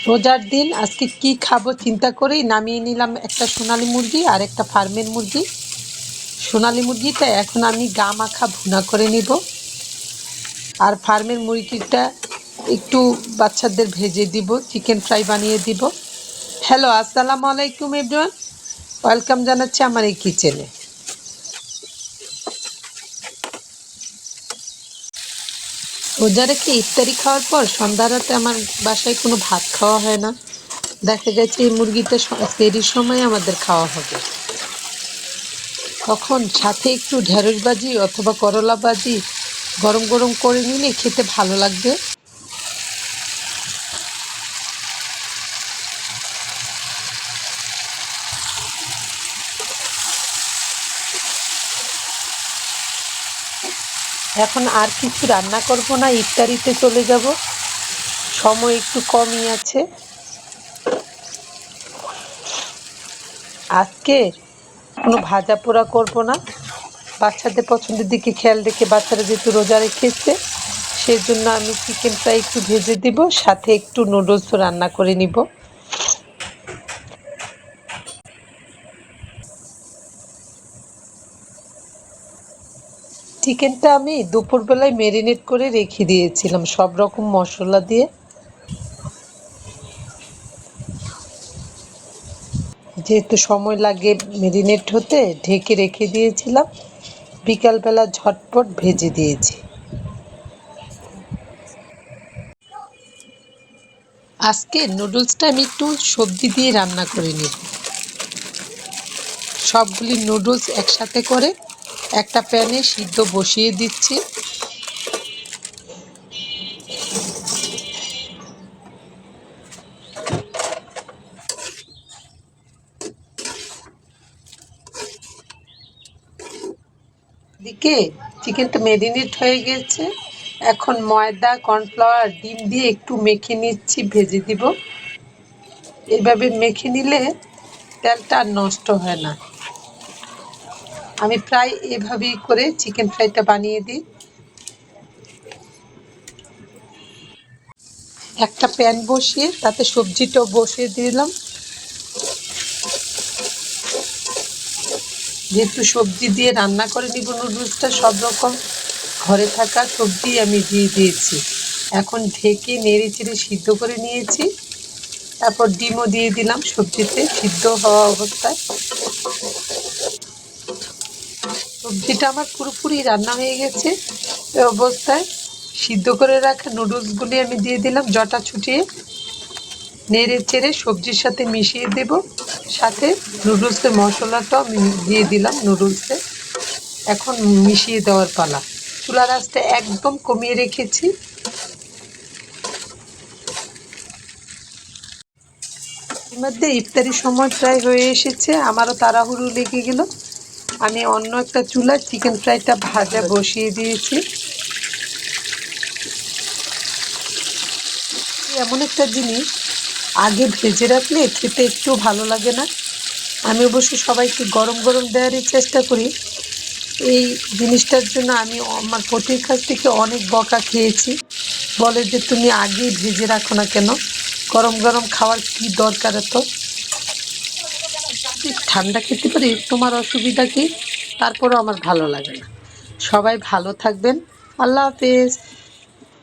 রোজার দিন আজকে কি খাবো চিন্তা করেই নামিয়ে নিলাম একটা সোনালী মুরগি আর একটা ফার্মের মুরগি। সোনালী মুরগিটা এখন আমি গা মাখা ভুনা করে নিব, আর ফার্মের মুরগিটা একটু বাচ্চাদের ভেজে দিব, চিকেন ফ্রাই বানিয়ে দিব। হ্যালো, আসসালামু আলাইকুম এভরিওয়ান, ওয়েলকাম জানাচ্ছি আমার এই কিচেনে। রোজা রেখে ইফতারি খাওয়ার পর সন্ধ্যা রাতে আমার বাসায় কোনো ভাত খাওয়া হয় না। দেখা গেছে এই মুরগিটা সেহরির সময় আমাদের খাওয়া হবে। তখন সাথে একটু ঢেঁড়স ভাজি অথবা করলা ভাজি গরম গরম করে নিলে খেতে ভালো লাগবে। এখন আর কিছু রান্না করব না, ইফতারিতে চলে যাব, সময় একটু কমই আছে। আজকে কোনো ভাজা পোড়া করব না, বাচ্চাদের পছন্দের দিকে খেয়াল রেখে বাচ্চারা যেহেতু রোজা রেখেছে সেজন্য আমি চিকেন ফ্রাই একটু ভেজে দিব, সাথে একটু নুডলসও রান্না করে নিব। চিকেনটা আমি দুপুরবেলায় ম্যারিনেট করে রেখে দিয়েছিলাম সব রকম মশলা দিয়ে। যেহেতু সময় লাগে ম্যারিনেট হতে, ঢেকে রেখে দিয়েছিলাম, বিকালবেলা ঝটপট ভেজে দিয়েছি। আজকে নুডলসটা আমি একটু সবজি দিয়ে রান্না করে নিব। সবগুলি নুডলস একসাথে করে একটা প্যানে সিদ্ধ বসিয়ে দিচ্ছি। এদিকে চিকেনটা ম্যারিনেট হয়ে গেছে, এখন ময়দা, কর্নফ্লাওয়ার, ডিম দিয়ে একটু মেখে নিচ্ছি, ভেজে দিব। এইভাবে মেখে নিলে তেলটা আর নষ্ট হয় না। আমি প্রায় এভাবেই করে চিকেন ফ্রাইটা বানিয়ে দিই। একটা প্যান বসিয়ে তাতে সবজিটাও বসিয়ে দিলাম। যেহেতু সবজি দিয়ে রান্না করে নিব নুডলসটা, সব রকম ঘরে থাকা সবজি আমি দিয়ে দিয়েছি। এখন ঢেকে নেড়ে চেড়ে সিদ্ধ করে নিয়েছি, তারপর ডিমও দিয়ে দিলাম সবজিতে সিদ্ধ হওয়া অবস্থায়। সবজিটা আমার পুরোপুরি রান্না হয়ে গেছে। এই অবস্থায় সিদ্ধ করে রাখা নুডলসগুলি আমি দিয়ে দিলাম জটা ছুটিয়ে, নেড়ে চেড়ে সবজির সাথে মিশিয়ে দেব। সাথে নুডলসের মশলাটাও আমি দিয়ে দিলাম নুডলসে। এখন মিশিয়ে দেওয়ার পালা। চুলার আঁচটা একদম কমিয়ে রেখেছি। এর মধ্যে ইফতারির সময় প্রায় হয়ে এসেছে, আমারও তাড়াহুড়ো লেগে গেল। আমি অন্য একটা চুলায় চিকেন ফ্রাইটা ভাজা বসিয়ে দিয়েছি। এমন একটা জিনিস আগে ভেজে রাখলে খেতে একটু ভালো লাগে না। আমি অবশ্য সবাইকে গরম গরম দেওয়ারই চেষ্টা করি। এই জিনিসটার জন্য আমি আমার পতির কাছ থেকে অনেক বকা খেয়েছি। বলে যে তুমি আগেই ভেজে রাখো না কেন, গরম গরম খাওয়ার কি দরকার এত, ঠান্ডা খেতে পারি, তোমার অসুবিধা কি? তারপরেও আমার ভালো লাগে না। সবাই ভালো থাকবেন, আল্লাহ হাফেজ।